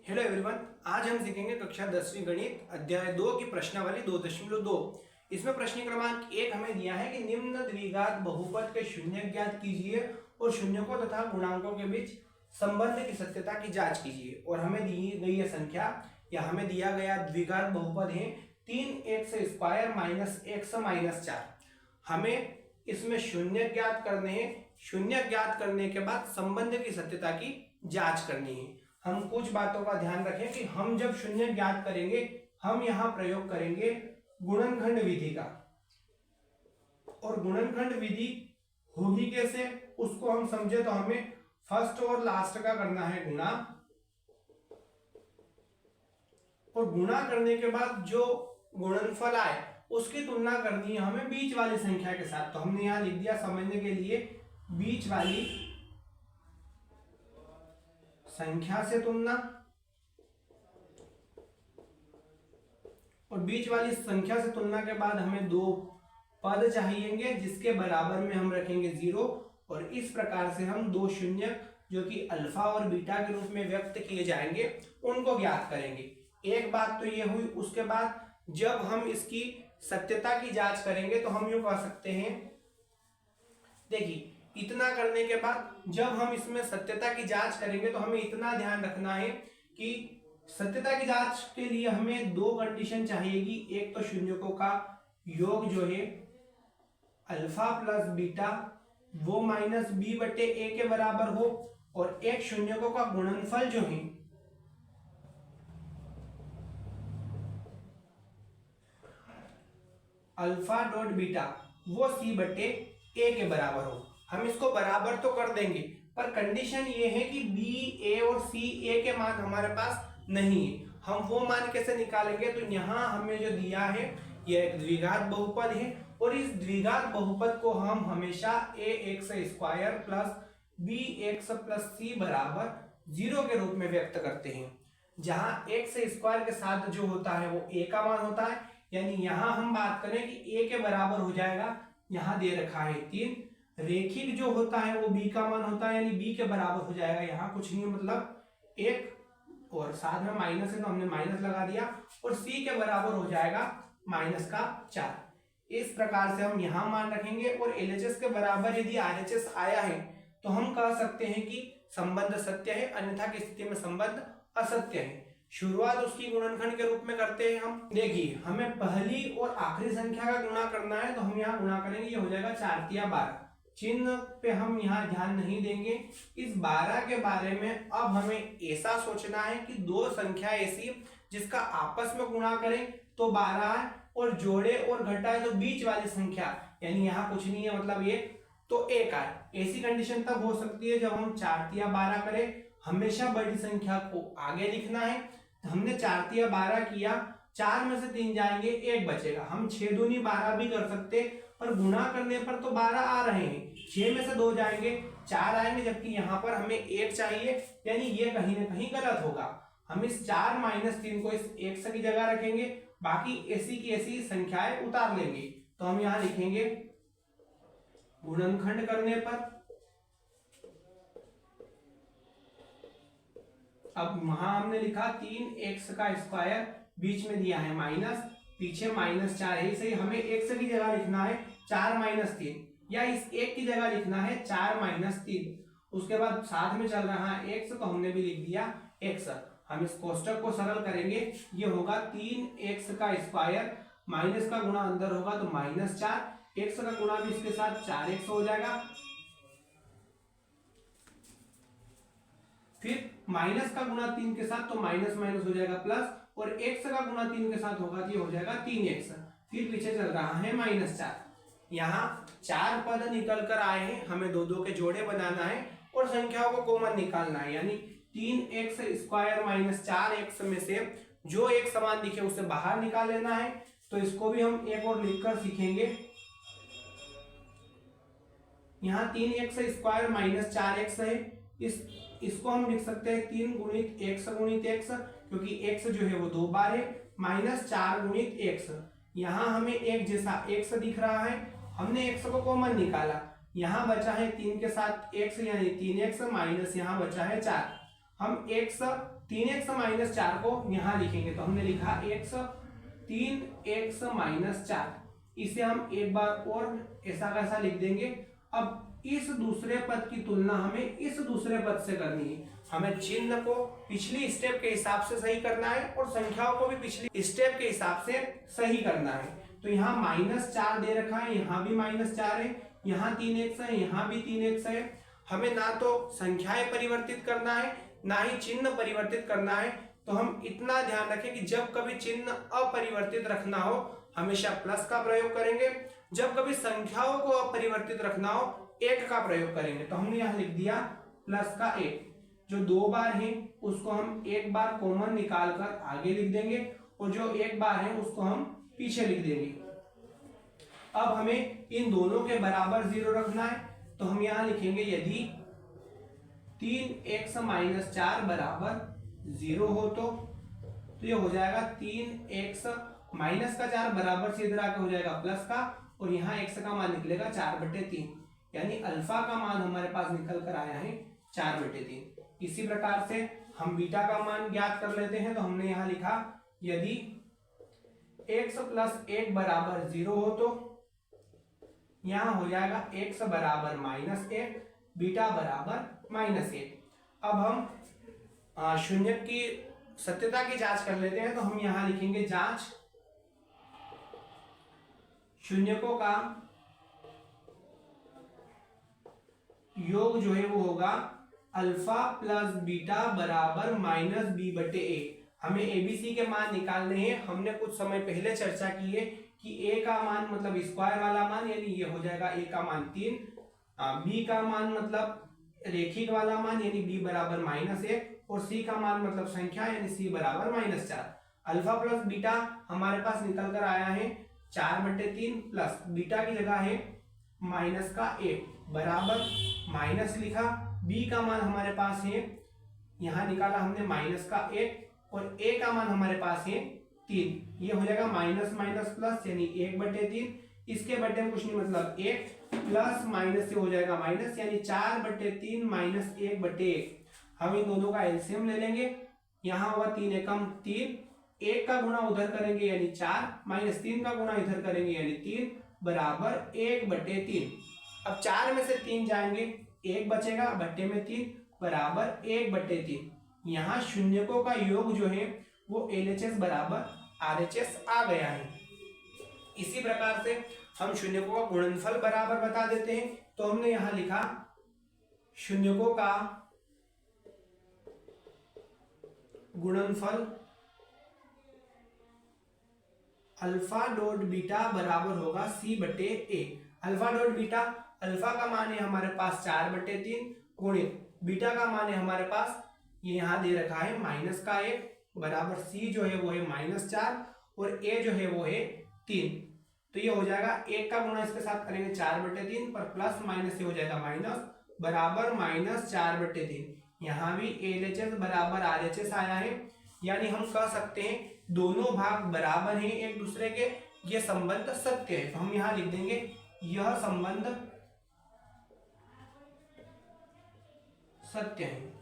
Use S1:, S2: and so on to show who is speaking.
S1: Hello everyone, आज हम सीखेंगे कक्षा 10वीं गणित अध्याय 2 की प्रश्नावली 2.2। इसमें प्रश्न क्रमांक 1 हमें दिया है कि निम्न द्विघात बहुपद के शून्य ज्ञात कीजिए और शून्यकों तथा गुणांकों के बीच संबंध की सत्यता की जांच कीजिए। और हमें दी गई है संख्या या हमें दिया गया द्विघात बहुपद है 3x² माइनस x माइनस 4। हमें इसमें शून्य ज्ञात करने हैं। शून्य ज्ञात करने के बाद संबंध की सत्यता की जांच करनी है। हम कुछ बातों का ध्यान रखें कि हम जब शून्य ज्ञात करेंगे हम यहां प्रयोग करेंगे गुणनखंड विधि का। और गुणनखंड विधि होगी कैसे उसको हम समझे तो हमें फर्स्ट और लास्ट का करना है गुणा, और गुणा करने के बाद जो गुणनफल आए उसकी तुलना करनी है हमें बीच वाली संख्या के साथ। तो हमने यहां लिख दिया समझने के लिए बीच वाली संख्या से तुलना। और बीच वाली संख्या से तुलना के बाद हमें दो पद चाहिएंगे जिसके बराबर में हम रखेंगे 0। और इस प्रकार से हम दो शून्य जो कि अल्फा और बीटा के रूप में व्यक्त किए जाएंगे उनको ज्ञात करेंगे। एक बात तो ये हुई। उसके बाद जब हम इसकी सत्यता की जांच करेंगे तो हम यूं कह सकते हैं, देखिए इतना करने के बाद जब हम इसमें सत्यता की जांच करेंगे तो हमें इतना ध्यान रखना है कि सत्यता की जांच के लिए हमें दो कंडीशन चाहिएगी। एक तो शून्यकों का योग जो है अल्फा प्लस बीटा वो माइनस बी बटे ए के बराबर हो, और एक शून्यकों का गुणनफल जो है अल्फा डॉट बीटा वो सी बटे ए के बराबर हो। हम इसको बराबर तो कर देंगे पर कंडीशन ये है कि बी ए और सी ए के मान हमारे पास नहीं है। हम वो मान कैसे निकालेंगे? तो यहां हमें जो दिया है यह एक द्विघात बहुपद है, और इस द्विघात बहुपद को हम हमेशा ax² plus bx plus c बराबर 0 के रूप में व्यक्त करते हैं, जहां x² के साथ जो होता है वो a का मान होता है। यानी यहां हम बात करें कि a के बराबर हो जाएगा, यहां दे रखा है 3। रेखिक जो होता है वो b का मान होता है, यानी b के बराबर हो जाएगा यहां कुछ नहीं मतलब 1, और साथ में माइनस है तो हमने माइनस लगा दिया, और c के बराबर हो जाएगा माइनस का 4। इस प्रकार से हम यहां मान रखेंगे। और LHS के बराबर यदि RHS आया है तो हम कह सकते हैं कि संबंध सत्य है, अन्यथा की स्थिति में संबंध असत्य है। शुरुआत उसकी गुणनखंड के रूप में करते हैं हम। देखिए हमें पहली और आखिरी संख्या का गुणा करना है तो हम यहाँ गुणा करेंगे, ये हो जाएगा 4 तिया 12। चिन्ह पे हम यहाँ ध्यान नहीं देंगे। इस 12 के बारे में अब हमें ऐसा सोचना है कि दो संख्या ऐसी जिसका आपस में गुणा करें तो 12 है, और जोड़े और घटाए तो बीच वाली संख्या, यानी यहाँ कुछ नहीं है मतलब ये तो 1 है। ऐसी कंडीशन तब हो सकती है जब हम 4 तिया 12 करें। हमेशा बड़ी संख्या को आगे लिखना है। हमने 4 तिया 12 किया, 4 में से 3 जाएंगे 1 बचेगा। हम 6 दूनी 12 भी कर सकते, पर गुणा करने पर तो 12 आ रहे हैं। 6 में से 2 जाएंगे 4 आएंगे, जबकि यहाँ पर हमें 1 चाहिए, यानी ये कहीं ना कहीं गलत होगा। हम इस 4 माइनस 3 को इस 1 की जगह रखेंगे, बाकी ऐसी की ऐसी संख्याएं उतार लेंगे। तो हम यहाँ लिखेंगे गुणनखंड करने पर, अब वहां हमने लिखा 3x², बीच में दिया है माइनस, पीछे -4 है, इसे हमें x की जगह लिखना है 4 - 3, या इस 1 की जगह लिखना है 4 - 3। उसके बाद साथ में चल रहा है x, तो हमने भी लिख दिया x। हम इस कोष्टक को सरल करेंगे, ये होगा 3x² माइनस का गुणा अंदर होगा तो -4, x का गुणा भी इसके साथ 4x हो जाएगा, फिर माइनस का गुणा 3 के साथ तो माइनस माइनस हो जाएगा प्लस, और x का गुणा 3 के साथ होगा तो ये हो जाएगा 3x, फिर पीछे चल रहा है -4। यहाँ 4 पद निकल कर आए हैं, हमें दो दो के जोड़े बनाना है और संख्याओं को कॉमन निकालना है। यानी 3x² माइनस 4x में से जो एक समान दिखे उसे बाहर निकाल लेना है। तो इसको भी हम एक और लिखकर सीखेंगे। यहाँ 3x² माइनस 4x है, इसको हम लिख सकते हैं 3 गुणित x, क्योंकि x जो है वो 2 बार है, -4 गुणित x। यहाँ हमें एक जैसा x दिख रहा है, हमने x को कॉमन निकाला, यहाँ बचा है 3 के साथ x यानी 3x, माइनस यहाँ बचा है 4। हम x 3x माइनस 4 को यहाँ लिखेंगे, तो हमने लिखा x 3x माइनस 4, इसे हम एक बार और ऐसा कैसा लिख देंगे। अब इस दूसरे पद की तुलना हमें इस दूसरे पद से करनी है। हमें चिन्ह को पिछली स्टेप के हिसाब से सही करना है और संख्याओं को भी पिछली स्टेप के हिसाब से सही करना है। तो यहाँ -4 दे रखा है, यहाँ भी -4 है, यहाँ 3x है, यहाँ भी 3x है। हमें ना तो संख्याएं परिवर्तित करना है ना ही चिन्ह परिवर्तित करना है। तो हम इतना ध्यान रखें कि जब कभी चिन्ह अपरिवर्तित रखना हो हमेशा प्लस का प्रयोग करेंगे, जब कभी संख्याओं को अपरिवर्तित रखना हो 1 का प्रयोग करेंगे। तो हमने यहाँ लिख दिया प्लस का 1, जो 2 बार है उसको हम एक बार कॉमन निकाल कर आगे लिख देंगे और जो 1 बार है उसको हम पीछे लिख देंगे। अब हमें इन दोनों के बराबर 0 रखना है, तो हम यहाँ लिखेंगे यदि 3x माइनस 4 बराबर 0 हो तो ये हो जाएगा 3x माइनस का 4 बराबर से इधर आके हो जाएगा प्लस का, और यहाँ x का मान निकलेगा 4/3, यानी अल्फा का मान हमारे पास निकल कर आया है 4/3। इसी प्रकार से हम बीटा का मान ज्ञात कर लेते हैं। तो हमने यहाँ लिखा यदि x प्लस 1 बराबर 0 हो तो यहाँ हो जाएगा x बराबर -1, बीटा बराबर -1। अब हम शून्य की सत्यता की जांच कर लेते हैं। तो हम यहाँ लिखेंगे जांच शून्यकों का योग जो है वो होगा अल्फा प्लस बीटा बराबर -b/a। हमें एबीसी के मान निकालने हैं। हमने कुछ समय पहले चर्चा की है कि a का मान मतलब स्क्वायर वाला मान, यानी ये हो जाएगा a का मान 3, b का मान मतलब रेखिक वाला मान यानी b बराबर -1, और c का मान मतलब संख्या यानी c बराबर -4। अल्फा प्लस बीटा हमारे पास निकल कर आया है 4/3, प्लस बीटा की जगह है -1 बराबर माइनस लिखा, b का मान हमारे पास है, यहाँ निकाला हमने -1, और a का मान हमारे पास है 3। ये हो जाएगा माइनस माइनस प्लस यानी 1/3, इसके बटे में कुछ नहीं मतलब 1, प्लस माइनस से हो जाएगा माइनस, यानी 4/3 माइनस 1/1। हम इन दोनों का एलसीएम ले लेंगे। यहाँ हुआ 3 एकम 3, 1 का गुणा उधर करेंगे यानी 4, -3 का गुणा इधर करेंगे यानी 3 बराबर 1/3। अब 4 में से 3 जाएंगे, 1 बचेगा, बट्टे में 3 बराबर 1/3। यहाँ शून्यकों का योग जो है वो LHS बराबर RHS आ गया है। इसी प्रकार से हम शून्यकों का गुणनफल बराबर बता देते हैं। तो हमने यहाँ लिखा शून्यकों का गुणनफल अल्फा डॉट बीटा बराबर होगा c/a। Alpha dot beta, alpha का मान है हमारे पास 4/3 गुणित बीटा का मान है हमारे पास ये यहाँ दे रखा है -1 बराबर c जो है वो है -4 और a जो है वो है 3। तो ये हो जाएगा 1 का गुणा इसके साथ करेंगे 4/3 पर प्लस माइनस से हो जाएगा माइनस बराबर -4/3। यहाँ भी LHS बराबर RHS आया है, यानी हम कह सकते हैं दोनों भाग बराबर हैं एक दूसरे के, ये संबंध सत्य है। तो हम यहाँ लिख देंगे यह संबंध सत्य है।